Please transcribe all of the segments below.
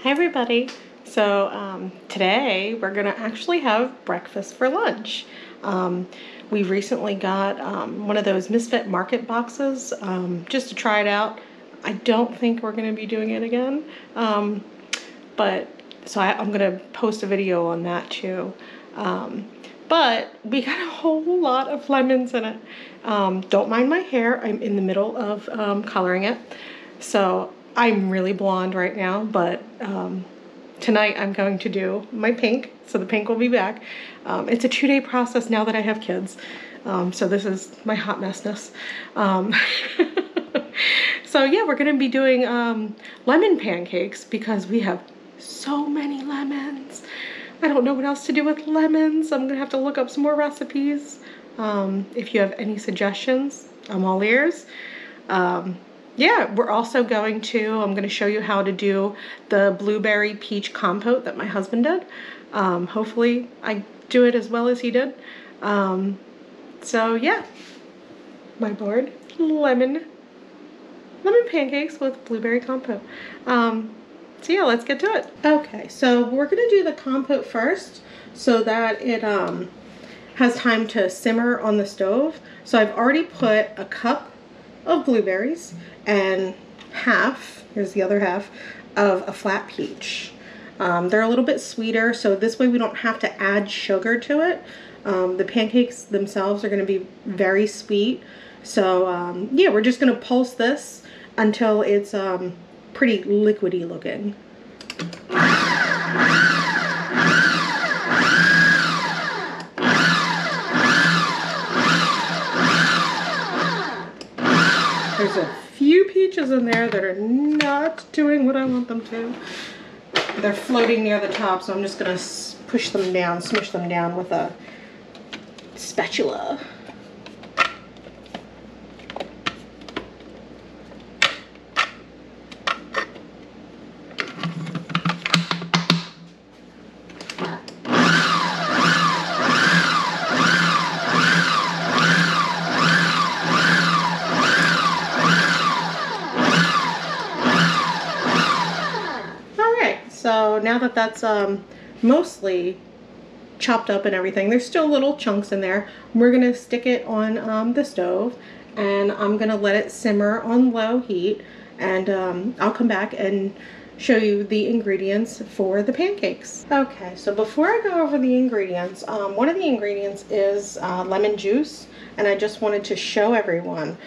Hi everybody. So today we're gonna actually have breakfast for lunch. We recently got one of those Misfit Market boxes just to try it out. I don't think we're gonna be doing it again, but so I'm gonna post a video on that too. But we got a whole lot of lemons in it. Don't mind my hair. I'm in the middle of coloring it, so I'm really blonde right now, but tonight I'm going to do my pink, so the pink will be back. It's a 2-day process now that I have kids, so this is my hot messness. So yeah, we're gonna be doing lemon pancakes because we have so many lemons. I don't know what else to do with lemons. I'm gonna have to look up some more recipes. If you have any suggestions, I'm all ears. Yeah, we're also going to, I'm going to show you how to do the blueberry peach compote that my husband did. Hopefully I do it as well as he did. So yeah, my board, lemon pancakes with blueberry compote. So yeah, let's get to it. Okay, so we're going to do the compote first so that it has time to simmer on the stove. So I've already put a cup of blueberries and here's the other half, of a flat peach. They're a little bit sweeter, so this way we don't have to add sugar to it. The pancakes themselves are going to be very sweet. So yeah, we're just going to pulse this until it's pretty liquidy looking. There's a few peaches in there that are not doing what I want them to. They're floating near the top, so I'm just gonna push them down, smush them down with a spatula. So now that that's mostly chopped up and everything, there's still little chunks in there. We're gonna stick it on the stove, and I'm gonna let it simmer on low heat, and I'll come back and show you the ingredients for the pancakes. Okay, so before I go over the ingredients, one of the ingredients is lemon juice, and I just wanted to show everyone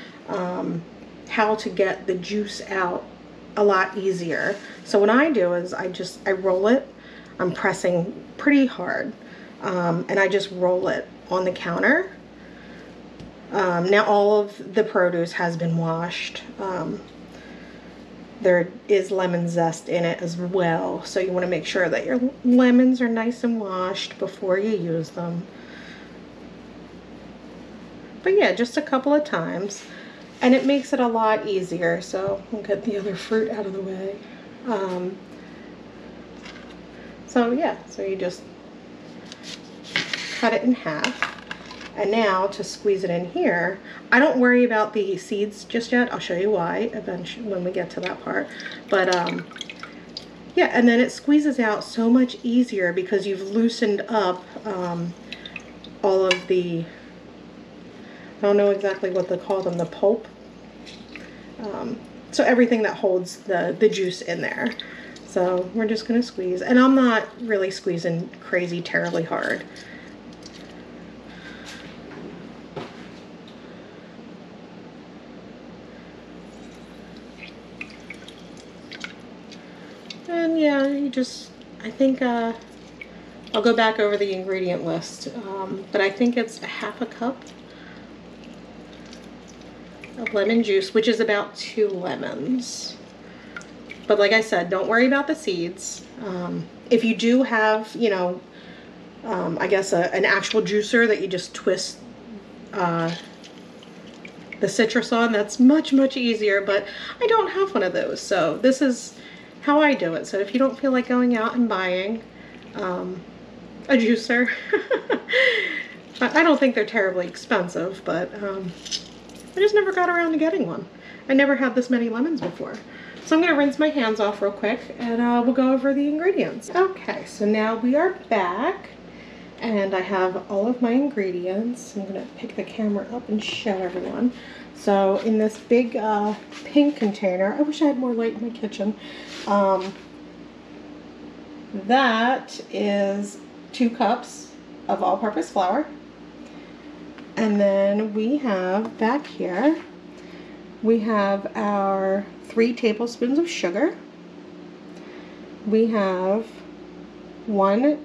how to get the juice out a lot easier. So what I do is I roll it. I'm pressing pretty hard, and I just roll it on the counter. Now all of the produce has been washed. There is lemon zest in it as well, so you want to make sure that your lemons are nice and washed before you use them. But yeah, just a couple of times. And it makes it a lot easier, so we'll get the other fruit out of the way. So yeah, so you just cut it in half. And now to squeeze it in here, I don't worry about the seeds just yet. I'll show you why eventually when we get to that part. But yeah, and then it squeezes out so much easier because you've loosened up all of the, I don't know exactly what they call them, the pulp. So everything that holds the juice in there. So we're just going to squeeze. And I'm not really squeezing crazy terribly hard. And yeah, you just, I think, I'll go back over the ingredient list. But I think it's a half a cup of lemon juice, which is about 2 lemons. But like I said, don't worry about the seeds. If you do have, you know, I guess an actual juicer that you just twist the citrus on, that's much easier, but I don't have one of those, so this is how I do it. So if you don't feel like going out and buying a juicer, I don't think they're terribly expensive, but I just never got around to getting one. I never had this many lemons before. So I'm gonna rinse my hands off real quick and we'll go over the ingredients. Okay, so now we are back and I have all of my ingredients. I'm gonna pick the camera up and show everyone. So in this big pink container, I wish I had more light in my kitchen. That is 2 cups of all-purpose flour. And then we have back here, we have our 3 tablespoons of sugar. We have 1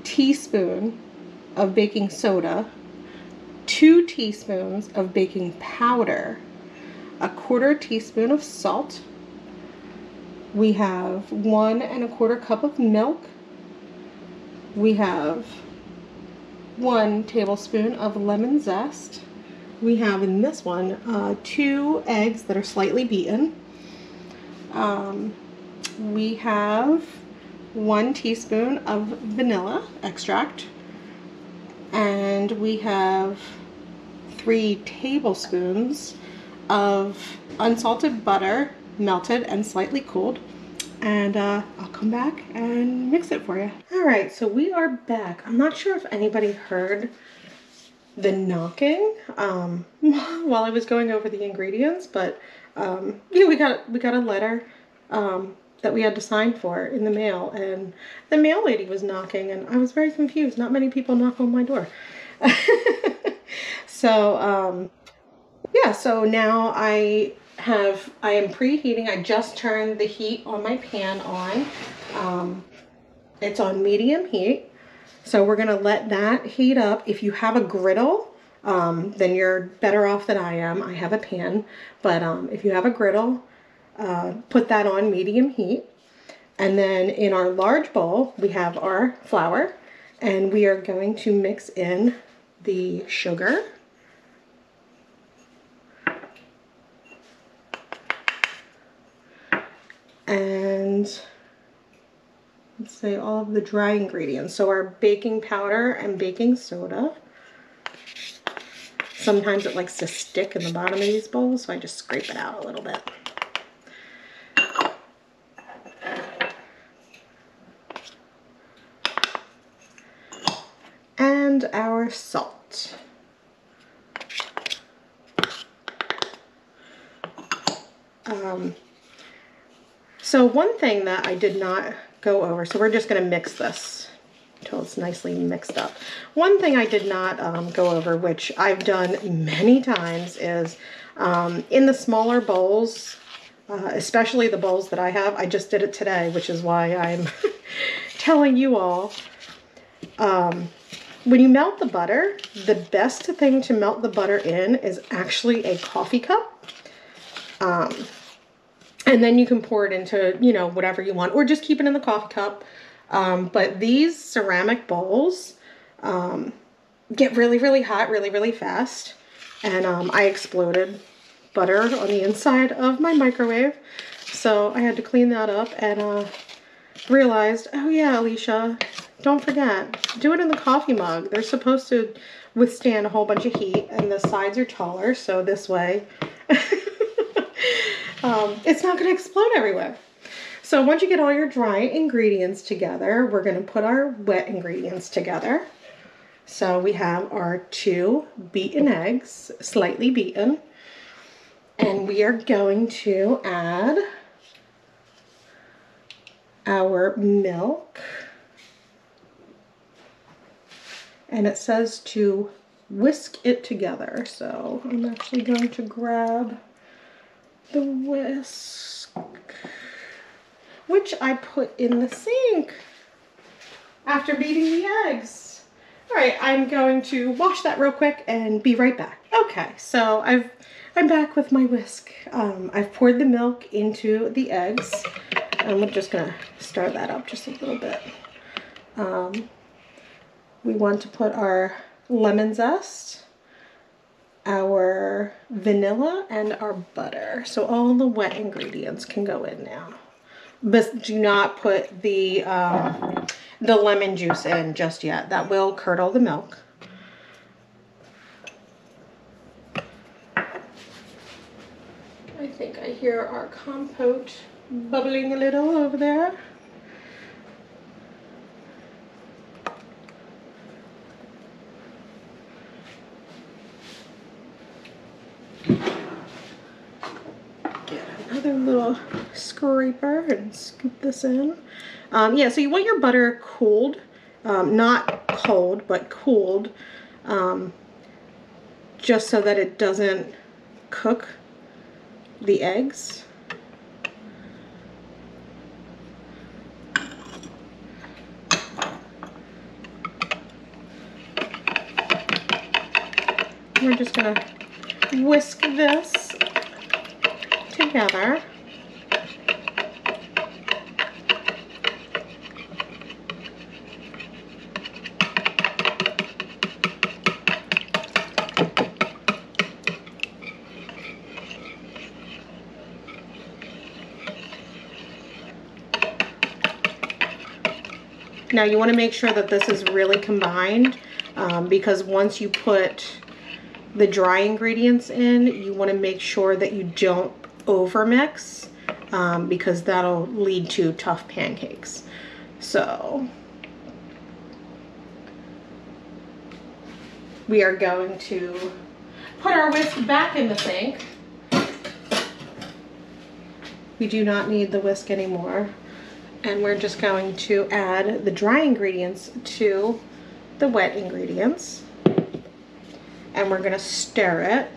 teaspoon of baking soda, 2 teaspoons of baking powder, 1/4 teaspoon of salt. We have 1 1/4 cup of milk. We have 1 tablespoon of lemon zest. We have in this one 2 eggs that are slightly beaten. We have 1 teaspoon of vanilla extract. And we have 3 tablespoons of unsalted butter, melted and slightly cooled. And I'll come back and mix it for you. All right, so we are back. I'm not sure if anybody heard the knocking while I was going over the ingredients, but yeah, we got a letter that we had to sign for in the mail, and the mail lady was knocking, and I was very confused. Not many people knock on my door. So yeah, so now I am preheating. I just turned the heat on my pan on. It's on medium heat. So we're gonna let that heat up. If you have a griddle, then you're better off than I am. I have a pan, but if you have a griddle, put that on medium heat. And then in our large bowl, we have our flour, and we are going to mix in the sugar. And let's say all of the dry ingredients. So our baking powder and baking soda. Sometimes it likes to stick in the bottom of these bowls, so I just scrape it out a little bit. And our salt. So one thing that I did not go over, so we're just going to mix this until it's nicely mixed up. One thing I did not go over, which I've done many times, is in the smaller bowls, especially the bowls that I have. I just did it today, which is why I'm telling you all. When you melt the butter, the best thing to melt the butter in is actually a coffee cup. And then you can pour it into, you know, whatever you want, or just keep it in the coffee cup. But these ceramic bowls get really, really hot really, really fast. And I exploded butter on the inside of my microwave. So I had to clean that up and realized, oh yeah, Alicia, don't forget, do it in the coffee mug. They're supposed to withstand a whole bunch of heat, and the sides are taller, so this way it's not going to explode everywhere. So once you get all your dry ingredients together, we're going to put our wet ingredients together. So we have our 2 beaten eggs, slightly beaten, and we are going to add our milk. And it says to whisk it together. So I'm actually going to grab the whisk, which I put in the sink after beating the eggs. All right, I'm going to wash that real quick and be right back. Okay, so I'm back with my whisk. I've poured the milk into the eggs. I'm just gonna stir that up just a little bit. We want to put our lemon zest, our vanilla, and our butter. So all the wet ingredients can go in now. But do not put the lemon juice in just yet. That will curdle the milk. I think I hear our compote bubbling a little over there. Get another little scraper and scoop this in. Yeah, so you want your butter cooled, not cold, but cooled, just so that it doesn't cook the eggs. We're just gonna whisk this together. Now you want to make sure that this is really combined, because once you put the dry ingredients in, you want to make sure that you don't overmix, because that'll lead to tough pancakes. So we are going to put our whisk back in the sink. We do not need the whisk anymore. And we're just going to add the dry ingredients to the wet ingredients. And we're going to stir it.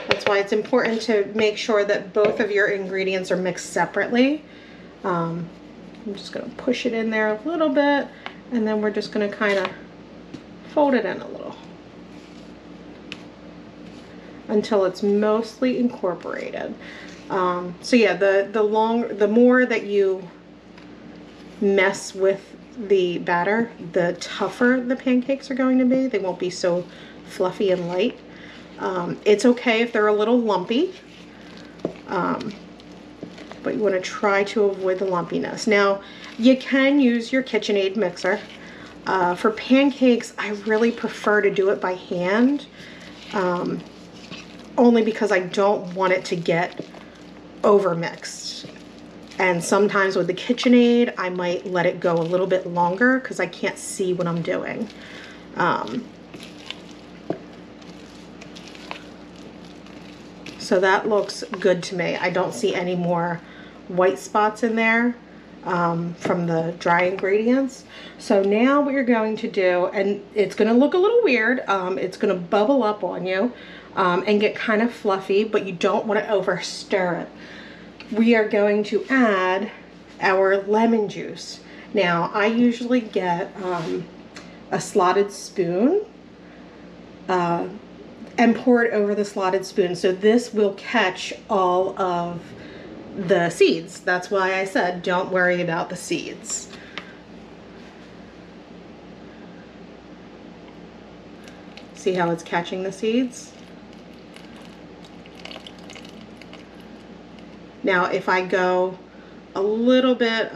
That's why it's important to make sure that both of your ingredients are mixed separately. I'm just going to push it in there a little bit, and then we're just going to kind of fold it in a little until it's mostly incorporated. So yeah, the more that you mess with the batter, the tougher the pancakes are going to be. They won't be so fluffy and light. It's okay if they're a little lumpy, but you want to try to avoid the lumpiness. Now, you can use your KitchenAid mixer. For pancakes, I really prefer to do it by hand, only because I don't want it to get overmixed. And sometimes with the KitchenAid, I might let it go a little bit longer because I can't see what I'm doing. So that looks good to me. I don't see any more white spots in there from the dry ingredients. So now what you're going to do, and it's going to look a little weird, it's going to bubble up on you and get kind of fluffy, but you don't want to over stir it. We are going to add our lemon juice. Now I usually get a slotted spoon and pour it over the slotted spoon, so this will catch all of the seeds. That's why I said don't worry about the seeds. See how it's catching the seeds? Now if I go a little bit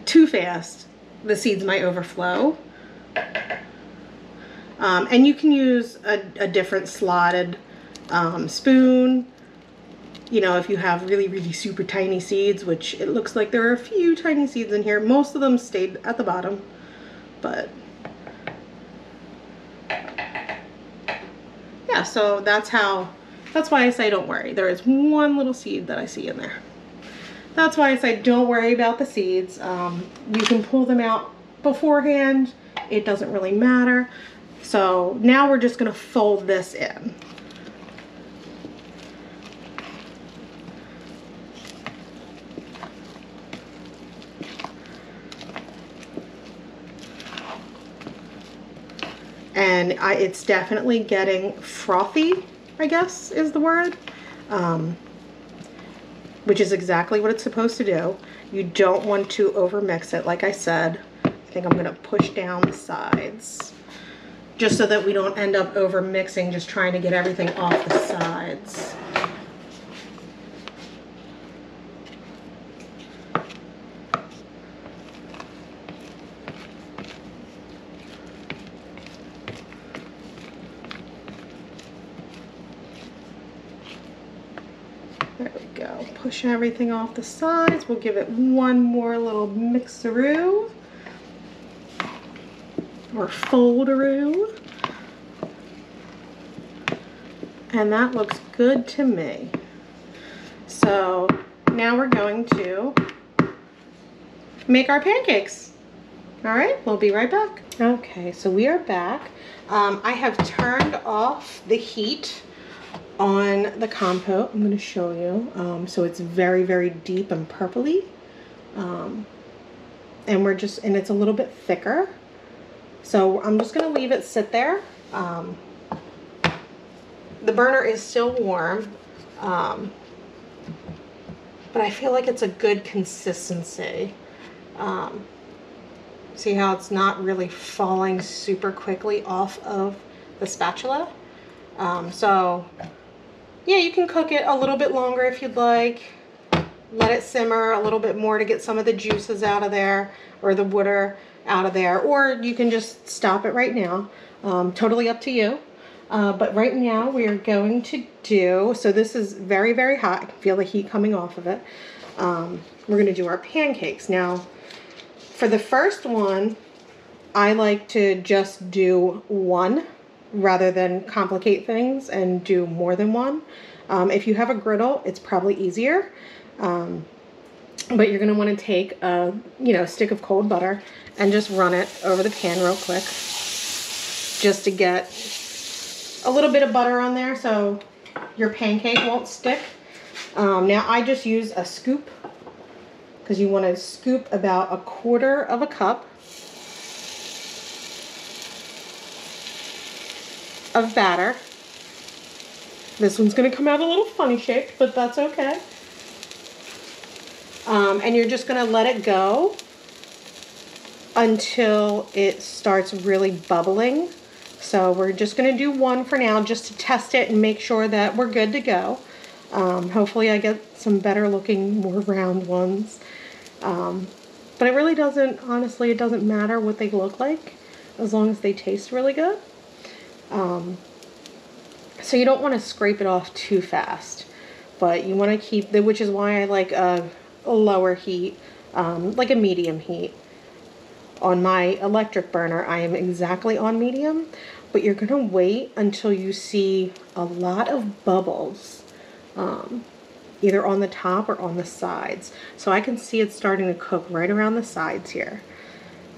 too fast, the seeds might overflow. And you can use a different slotted spoon, you know, if you have really, really super tiny seeds, which it looks like there are a few tiny seeds in here. Most of them stayed at the bottom, but yeah, so that's why I say don't worry. There is one little seed that I see in there. That's why I say don't worry about the seeds. You can pull them out beforehand. It doesn't really matter. So now we're just going to fold this in. And it's definitely getting frothy, I guess is the word, which is exactly what it's supposed to do. You don't want to overmix it, like I said. I think I'm going to push down the sides, just so that we don't end up over mixing, just trying to get everything off the sides. go. Push everything off the sides. We'll give it one more little mixaroo or foldaroo. And that looks good to me. So now we're going to make our pancakes. All right, we'll be right back. Okay, so we are back. I have turned off the heat on the compote. I'm going to show you. So it's very, very deep and purpley. And it's a little bit thicker. So I'm just going to leave it sit there. The burner is still warm, but I feel like it's a good consistency. See how it's not really falling super quickly off of the spatula? So yeah, you can cook it a little bit longer if you'd like. Let it simmer a little bit more to get some of the juices out of there, or the water out of there, or you can just stop it right now. Totally up to you. But right now we are going to do, so this is very, very hot. I can feel the heat coming off of it. We're going to do our pancakes. Now, for the first one, I like to just do one rather than complicate things and do more than one. If you have a griddle, it's probably easier. But you're going to want to take a stick of cold butter and just run it over the pan real quick, just to get a little bit of butter on there so your pancake won't stick. Now I just use a scoop, because you want to scoop about 1/4 cup of batter. This one's going to come out a little funny shaped, but that's okay. And you're just going to let it go until it starts really bubbling. So we're just going to do one for now, just to test it and make sure that we're good to go. Hopefully I get some better looking, more round ones. But it really doesn't, honestly, it doesn't matter what they look like, as long as they taste really good. So you don't want to scrape it off too fast, but you want to keep the, which is why I like a lower heat, like a medium heat. On my electric burner, I am exactly on medium, but you're gonna wait until you see a lot of bubbles, either on the top or on the sides. So I can see it's starting to cook right around the sides here,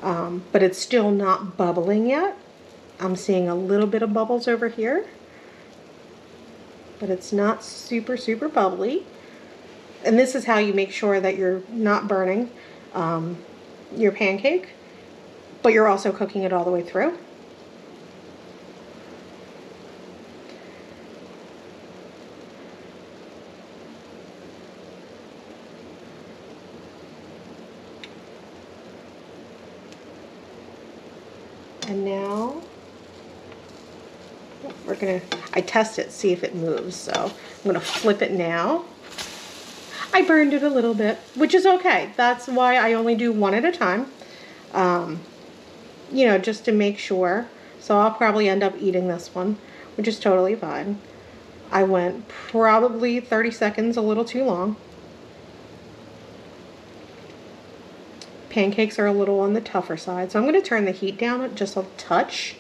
but it's still not bubbling yet. I'm seeing a little bit of bubbles over here, but it's not super, super bubbly. And this is how you make sure that you're not burning your pancake, but you're also cooking it all the way through. And now I test it, see if it moves. So I'm gonna flip it now. I burned it a little bit, which is okay. That's why I only do one at a time. Just to make sure. So I'll probably end up eating this one, which is totally fine. I went probably 30 seconds, a little too long. Pancakes are a little on the tougher side, so I'm going to turn the heat down just a touch.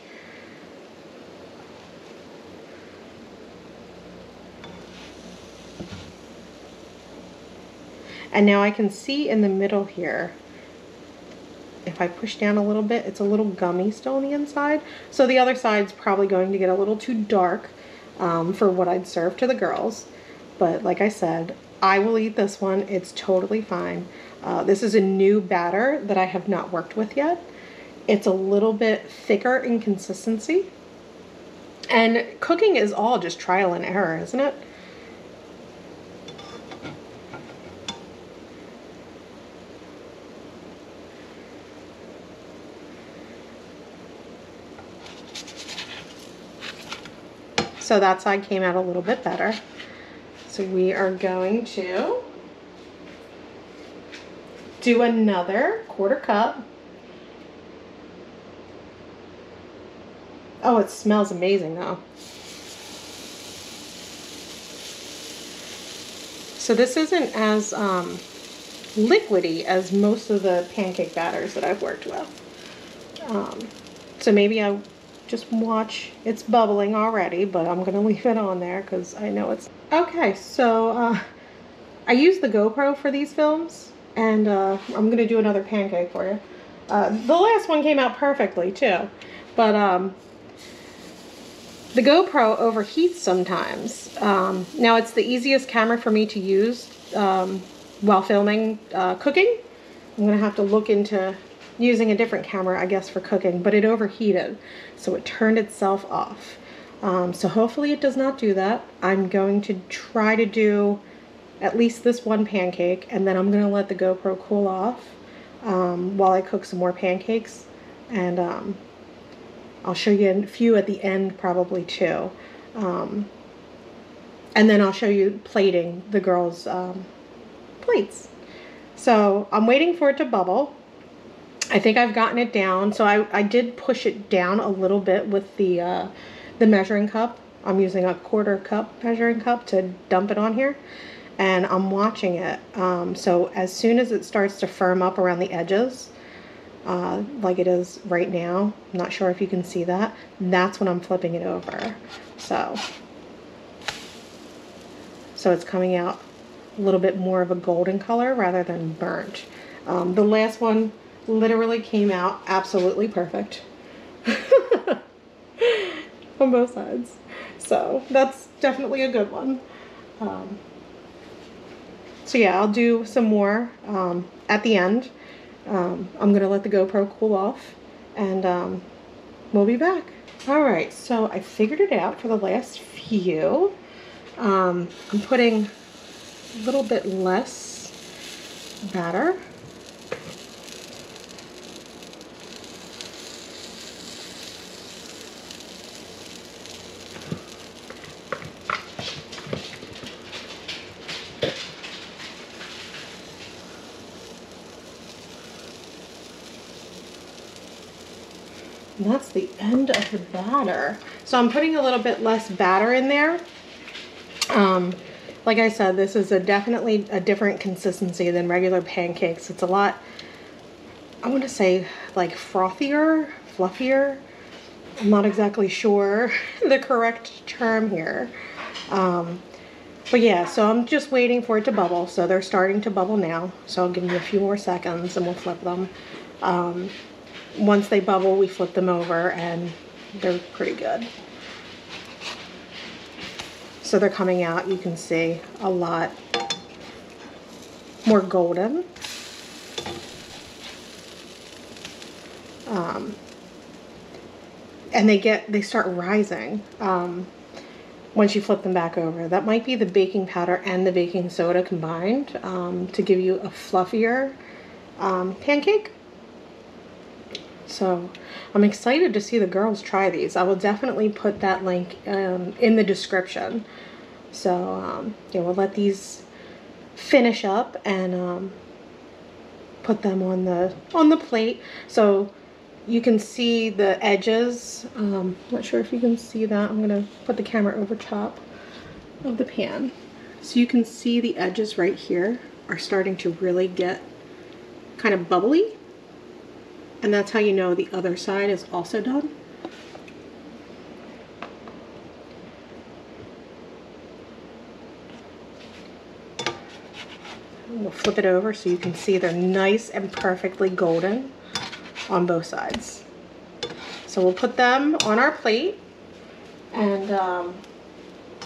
And now I can see in the middle here, if I push down a little bit, it's a little gummy still on the inside. So the other side's probably going to get a little too dark for what I'd serve to the girls. But like I said, I will eat this one. It's totally fine. This is a new batter that I have not worked with yet. It's a little bit thicker in consistency. And cooking is all just trial and error, isn't it? So that side came out a little bit better. So we are going to do another 1/4 cup. Oh, it smells amazing though. So this isn't as liquidy as most of the pancake batters that I've worked with. So maybe I just watch, it's bubbling already, but I'm gonna leave it on there because I know it's... Okay, so I use the GoPro for these films, and I'm gonna do another pancake for you. The last one came out perfectly too, but the GoPro overheats sometimes. Now it's the easiest camera for me to use while filming cooking. I'm gonna have to look into using a different camera, I guess, for cooking, but it overheated, so it turned itself off. So hopefully it does not do that. I'm going to try to do at least this one pancake, and then I'm gonna let the GoPro cool off while I cook some more pancakes, and I'll show you a few at the end probably too. And then I'll show you plating the girls' plates. So I'm waiting for it to bubble. I think I've gotten it down. So I did push it down a little bit with the measuring cup. I'm using a 1/4 cup measuring cup to dump it on here. And I'm watching it. So as soon as it starts to firm up around the edges, like it is right now, I'm not sure if you can see that, that's when I'm flipping it over. So it's coming out a little bit more of a golden color rather than burnt. The last one literally came out absolutely perfect on both sides. So that's definitely a good one. So yeah, I'll do some more at the end. I'm gonna let the GoPro cool off, and we'll be back. All right, so I figured it out for the last few. I'm putting a little bit less batter. And that's the end of the batter. So I'm putting a little bit less batter in there. Like I said, this is definitely a different consistency than regular pancakes. It's a lot, I want to say, like frothier, fluffier. I'm not exactly sure the correct term here. But yeah, so I'm just waiting for it to bubble. So they're starting to bubble now. So I'll give them a few more seconds and we'll flip them. Once they bubble, we flip them over and they're pretty good. So they're coming out, you can see, a lot more golden. And they start rising once you flip them back over. That might be the baking powder and the baking soda combined to give you a fluffier pancake. So I'm excited to see the girls try these. I will definitely put that link in the description. So yeah, we'll let these finish up and put them on the plate. So you can see the edges. Not sure if you can see that. I'm gonna put the camera over top of the pan. So you can see the edges right here are starting to really get kind of bubbly. And that's how you know the other side is also done. We'll flip it over so you can see they're nice and perfectly golden on both sides. So we'll put them on our plate, and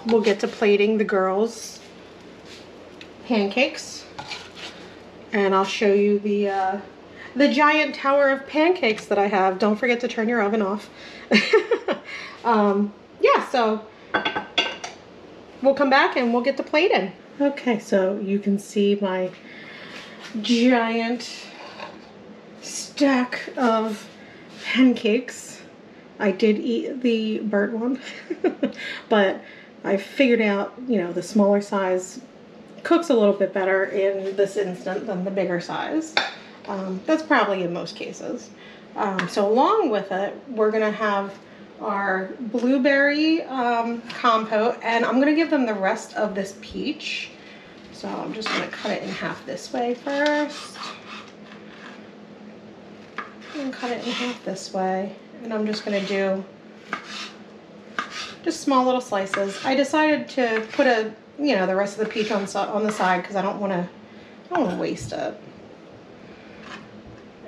we'll get to plating the girls' pancakes. And I'll show you the giant tower of pancakes that I have. Don't forget to turn your oven off. Yeah, so we'll come back and we'll get to plating. Okay, so you can see my giant stack of pancakes. I did eat the burnt one, but I figured out, you know, the smaller size cooks a little bit better in this instant than the bigger size. That's probably in most cases. So along with it, we're gonna have our blueberry compote, and I'm gonna give them the rest of this peach. So I'm just gonna cut it in half this way first. And cut it in half this way. And I'm just gonna do just small little slices. I decided to put the rest of the peach on the side because I don't want to waste it.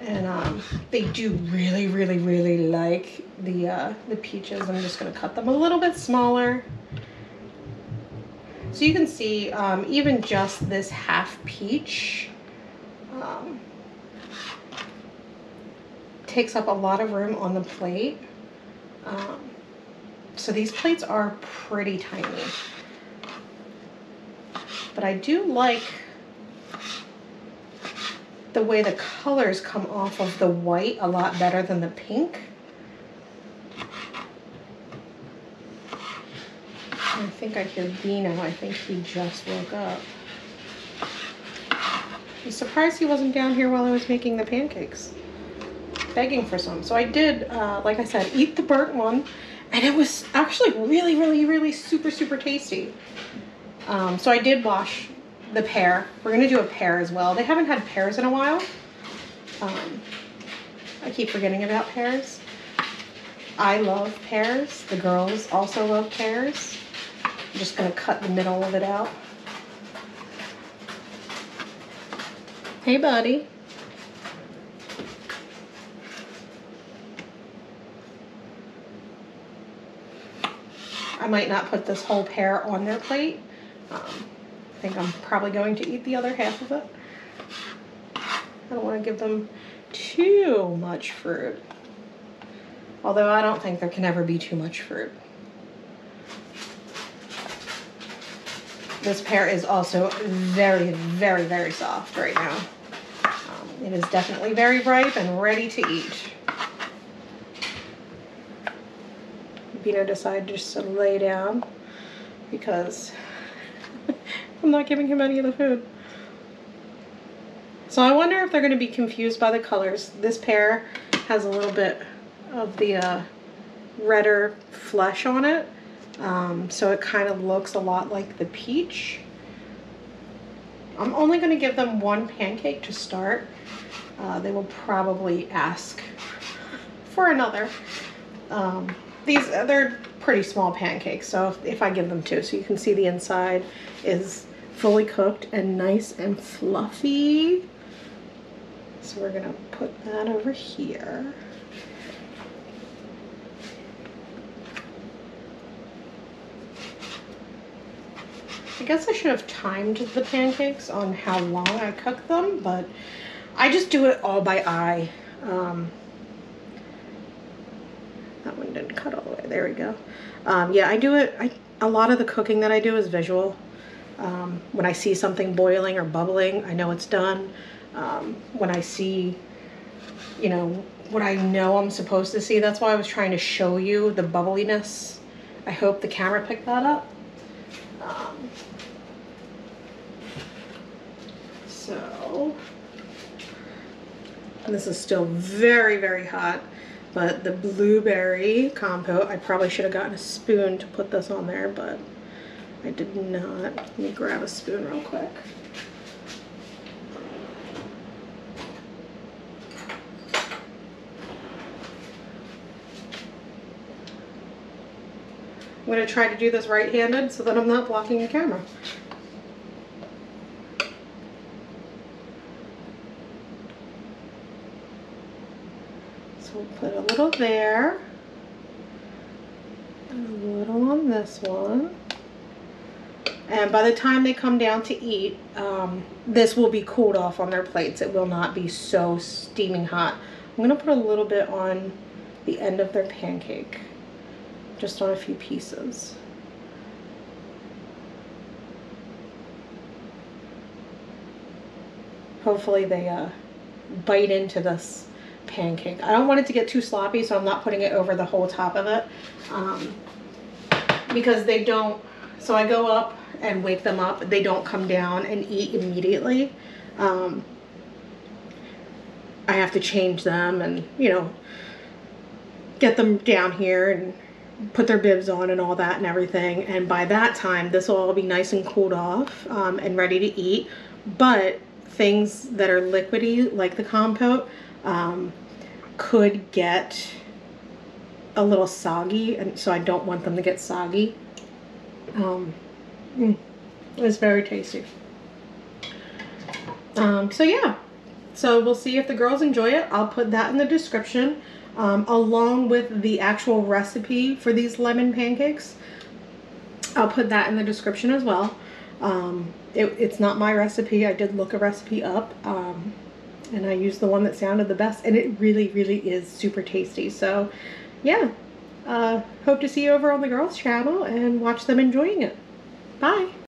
And they do really, really, really like the peaches. I'm just gonna cut them a little bit smaller. So you can see even just this half peach takes up a lot of room on the plate. So these plates are pretty tiny. But I do like the way the colors come off of the white a lot better than the pink. I think I hear Dino. I think he just woke up. I'm surprised he wasn't down here while I was making the pancakes. Begging for some. So I did, like I said, eat the burnt one. And it was actually really, really, really super, super tasty. So I did wash the pear. We're going to do a pear as well. They haven't had pears in a while. I keep forgetting about pears. I love pears. The girls also love pears. I'm just going to cut the middle of it out. Hey, buddy. I might not put this whole pear on their plate. I think I'm probably going to eat the other half of it. I don't want to give them too much fruit. Although I don't think there can ever be too much fruit. This pear is also very, very, very soft right now. It is definitely very ripe and ready to eat. Bino decided just to lay down because I'm not giving him any of the food. So I wonder if they're going to be confused by the colors. This pear has a little bit of the redder flesh on it. So it kind of looks a lot like the peach. I'm only going to give them one pancake to start. They will probably ask for another. They're pretty small pancakes, so if I give them two, so you can see the inside is fully cooked and nice and fluffy. So we're gonna put that over here. I guess I should have timed the pancakes on how long I cook them, but I just do it all by eye. That one didn't cut all the way. There we go. Yeah, I do it. A lot of the cooking that I do is visual. When I see something boiling or bubbling, I know it's done. When I see, what I know I'm supposed to see, that's why I was trying to show you the bubbliness. I hope the camera picked that up. And this is still very, very hot. But the blueberry compote, I probably should have gotten a spoon to put this on there, but I did not. Let me grab a spoon real quick. I'm going to try to do this right-handed so that I'm not blocking the camera. So we'll put a little there, and a little on this one. And by the time they come down to eat, this will be cooled off on their plates. It will not be so steaming hot. I'm going to put a little bit on the end of their pancake, just on a few pieces. Hopefully they bite into this pancake. I don't want it to get too sloppy, so I'm not putting it over the whole top of it, because they don't. So I go up and wake them up. They don't come down and eat immediately. I have to change them and get them down here and put their bibs on and all that and everything. And by that time, this will all be nice and cooled off and ready to eat. But things that are liquidy, like the compote, could get a little soggy, and so I don't want them to get soggy. It's very tasty. So yeah, so we'll see if the girls enjoy it. I'll put that in the description, along with the actual recipe for these lemon pancakes. I'll put that in the description as well. It's not my recipe. I did look a recipe up, and I used the one that sounded the best, and it really, really is super tasty. So yeah, hope to see you over on the girls' channel and watch them enjoying it. Bye.